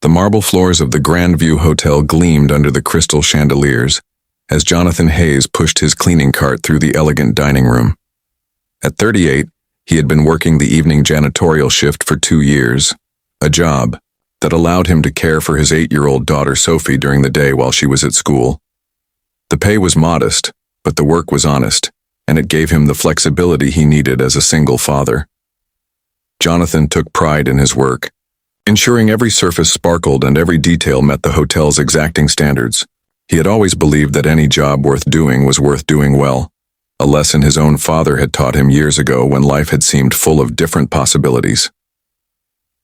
The marble floors of the Grandview Hotel gleamed under the crystal chandeliers as Jonathan Hayes pushed his cleaning cart through the elegant dining room. At 38, he had been working the evening janitorial shift for 2 years, a job that allowed him to care for his 8-year-old daughter Sophie during the day while she was at school. The pay was modest, but the work was honest, and it gave him the flexibility he needed as a single father. Jonathan took pride in his work, ensuring every surface sparkled and every detail met the hotel's exacting standards. He had always believed that any job worth doing was worth doing well, a lesson his own father had taught him years ago when life had seemed full of different possibilities.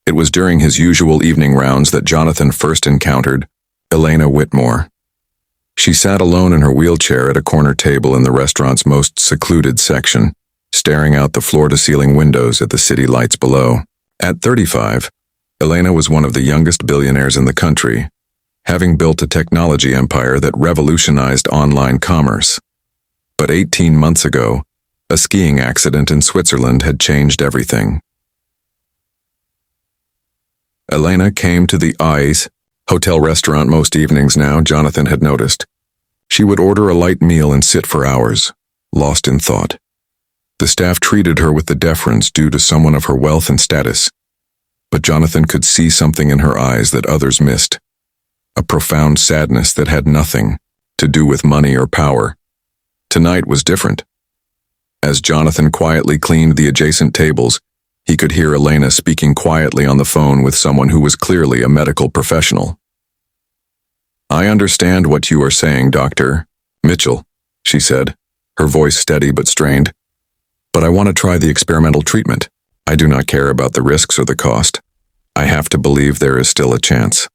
It was during his usual evening rounds that Jonathan first encountered Elena Whitmore. She sat alone in her wheelchair at a corner table in the restaurant's most secluded section, staring out the floor-to-ceiling windows at the city lights below. At 35, Elena was one of the youngest billionaires in the country, having built a technology empire that revolutionized online commerce. But 18 months ago, a skiing accident in Switzerland had changed everything. Elena came to the Eyes hotel restaurant most evenings now, Jonathan had noticed. She would order a light meal and sit for hours, lost in thought. The staff treated her with the deference due to someone of her wealth and status, but Jonathan could see something in her eyes that others missed, a profound sadness that had nothing to do with money or power. Tonight was different. As Jonathan quietly cleaned the adjacent tables, he could hear Elena speaking quietly on the phone with someone who was clearly a medical professional. "I understand what you are saying, Dr. Mitchell," she said, her voice steady but strained. "But I want to try the experimental treatment. I do not care about the risks or the cost. I have to believe there is still a chance."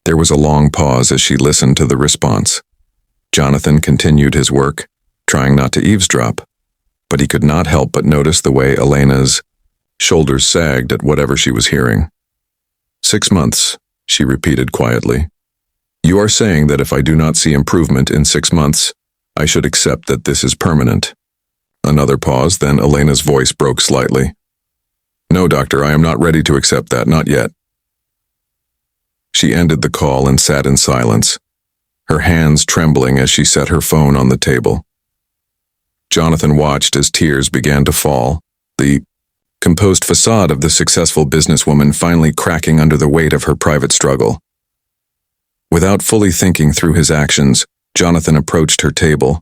There was a long pause as she listened to the response. Jonathan continued his work, trying not to eavesdrop, but he could not help but notice the way Elena's shoulders sagged at whatever she was hearing. 6 months, she repeated quietly. "You are saying that if I do not see improvement in 6 months, I should accept that this is permanent." Another pause, then Elena's voice broke slightly. "No, doctor, I am not ready to accept that, not yet." She ended the call and sat in silence, her hands trembling as she set her phone on the table. Jonathan watched as tears began to fall, the composed facade of the successful businesswoman finally cracking under the weight of her private struggle. Without fully thinking through his actions, Jonathan approached her table.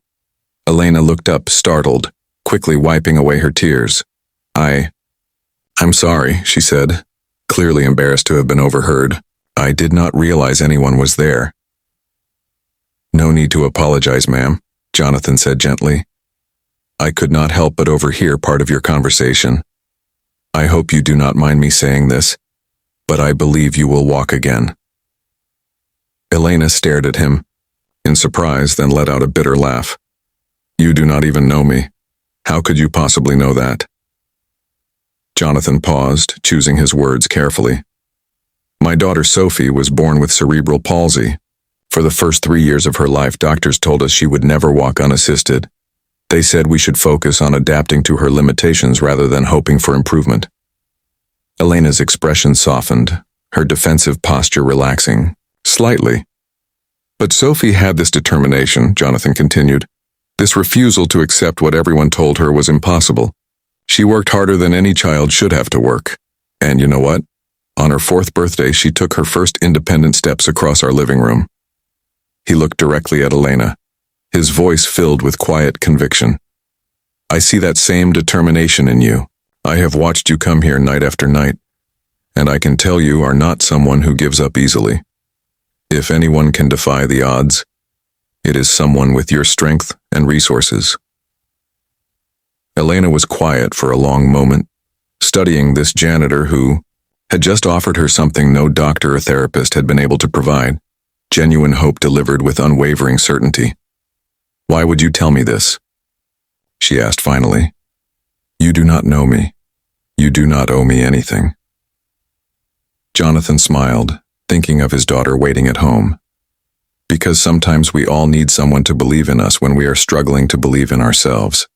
Elena looked up, startled, quickly wiping away her tears. I'm sorry," she said, clearly embarrassed to have been overheard. "I did not realize anyone was there." "No need to apologize, ma'am," Jonathan said gently. "I could not help but overhear part of your conversation. I hope you do not mind me saying this, but I believe you will walk again." Elena stared at him, in surprise, then let out a bitter laugh. "You do not even know me. How could you possibly know that?" Jonathan paused, choosing his words carefully. "My daughter Sophie was born with cerebral palsy. For the first 3 years of her life, doctors told us she would never walk unassisted. They said we should focus on adapting to her limitations rather than hoping for improvement." Elena's expression softened, her defensive posture relaxing, slightly. "But Sophie had this determination," Jonathan continued, "this refusal to accept what everyone told her was impossible. She worked harder than any child should have to work. And you know what? On her 4th birthday, she took her first independent steps across our living room." He looked directly at Elena, his voice filled with quiet conviction. "I see that same determination in you. I have watched you come here night after night, and I can tell you are not someone who gives up easily. If anyone can defy the odds, it is someone with your strength and resources." Elena was quiet for a long moment, studying this janitor who had just offered her something no doctor or therapist had been able to provide, genuine hope delivered with unwavering certainty. "Why would you tell me this?" she asked finally. "You do not know me. You do not owe me anything." Jonathan smiled, thinking of his daughter waiting at home. Because sometimes we all need someone to believe in us when we are struggling to believe in ourselves.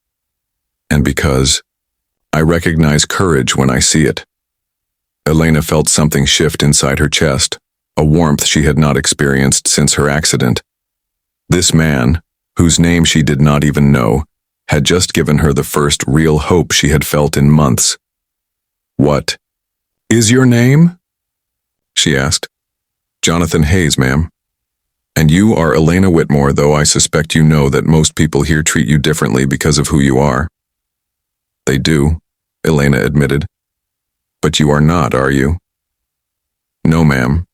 And because I recognize courage when I see it. Elena felt something shift inside her chest, a warmth she had not experienced since her accident. This man, whose name she did not even know, had just given her the first real hope she had felt in months. "What is your name?" she asked. "Jonathan Hayes, ma'am. And you are Elena Whitmore, though I suspect you know that most people here treat you differently because of who you are." "They do," Elena admitted. "But you are not, are you?" "No, ma'am.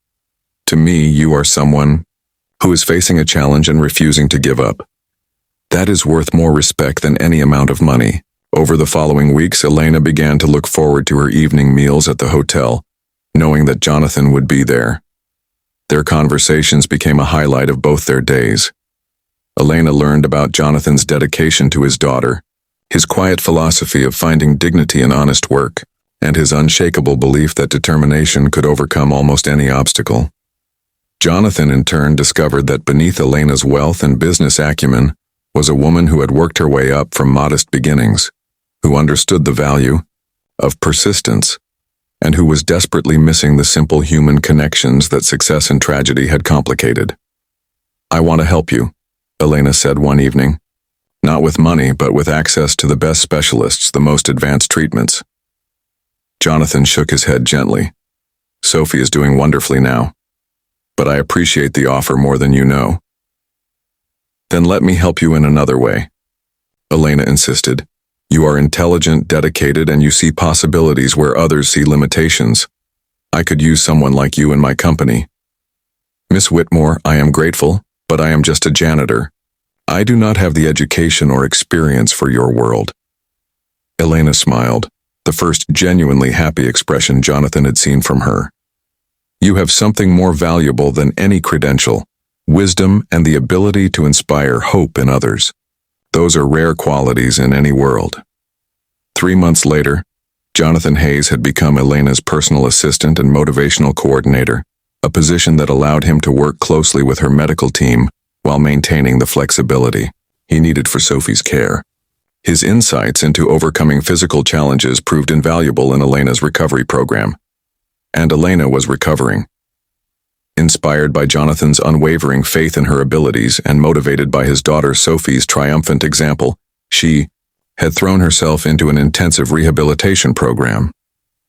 To me, you are someone who is facing a challenge and refusing to give up. That is worth more respect than any amount of money." Over the following weeks, Elena began to look forward to her evening meals at the hotel, knowing that Jonathan would be there. Their conversations became a highlight of both their days. Elena learned about Jonathan's dedication to his daughter, his quiet philosophy of finding dignity in honest work, and his unshakable belief that determination could overcome almost any obstacle. Jonathan, in turn, discovered that beneath Elena's wealth and business acumen was a woman who had worked her way up from modest beginnings, who understood the value of persistence, and who was desperately missing the simple human connections that success and tragedy had complicated. "I want to help you," Elena said one evening. "Not with money, but with access to the best specialists, the most advanced treatments." Jonathan shook his head gently. "Sophie is doing wonderfully now, but I appreciate the offer more than you know." "Then let me help you in another way," Elena insisted. "You are intelligent, dedicated, and you see possibilities where others see limitations. I could use someone like you in my company." "Miss Whitmore, I am grateful, but I am just a janitor. I do not have the education or experience for your world." Elena smiled, the first genuinely happy expression Jonathan had seen from her. "You have something more valuable than any credential: wisdom and the ability to inspire hope in others. Those are rare qualities in any world." 3 months later, Jonathan Hayes had become Elena's personal assistant and motivational coordinator, a position that allowed him to work closely with her medical team while maintaining the flexibility he needed for Sophie's care. His insights into overcoming physical challenges proved invaluable in Elena's recovery program. And Elena was recovering. Inspired by Jonathan's unwavering faith in her abilities and motivated by his daughter Sophie's triumphant example, she had thrown herself into an intensive rehabilitation program.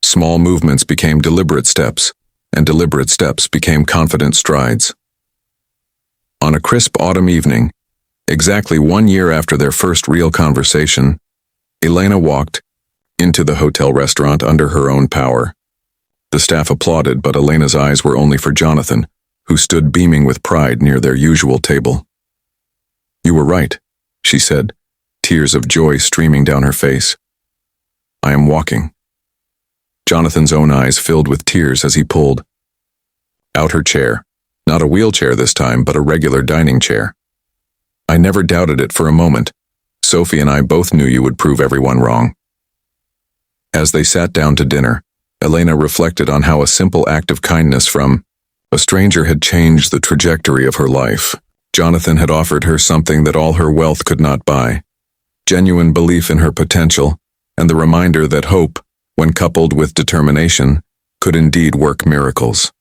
Small movements became deliberate steps, and deliberate steps became confident strides. On a crisp autumn evening, exactly 1 year after their first real conversation, Elena walked into the hotel restaurant under her own power. The staff applauded, but Elena's eyes were only for Jonathan, who stood beaming with pride near their usual table. "You were right," she said, tears of joy streaming down her face. "I am walking." Jonathan's own eyes filled with tears as he pulled out her chair, not a wheelchair this time, but a regular dining chair. "I never doubted it for a moment. Sophie and I both knew you would prove everyone wrong." As they sat down to dinner, Elena reflected on how a simple act of kindness from a stranger had changed the trajectory of her life. Jonathan had offered her something that all her wealth could not buy: genuine belief in her potential, and the reminder that hope, when coupled with determination, could indeed work miracles.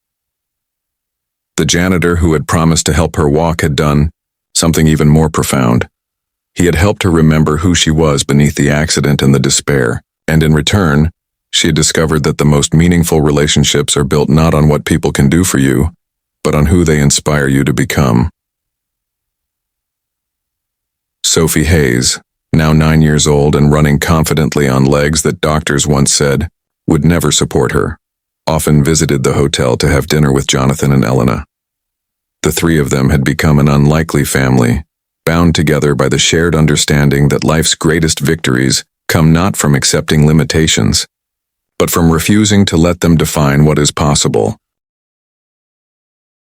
The janitor who had promised to help her walk had done something even more profound. He had helped her remember who she was beneath the accident and the despair, and in return, she had discovered that the most meaningful relationships are built not on what people can do for you, but on who they inspire you to become. Sophie Hayes, now 9 years old and running confidently on legs that doctors once said would never support her, often visited the hotel to have dinner with Jonathan and Elena. The three of them had become an unlikely family, bound together by the shared understanding that life's greatest victories come not from accepting limitations, but from refusing to let them define what is possible.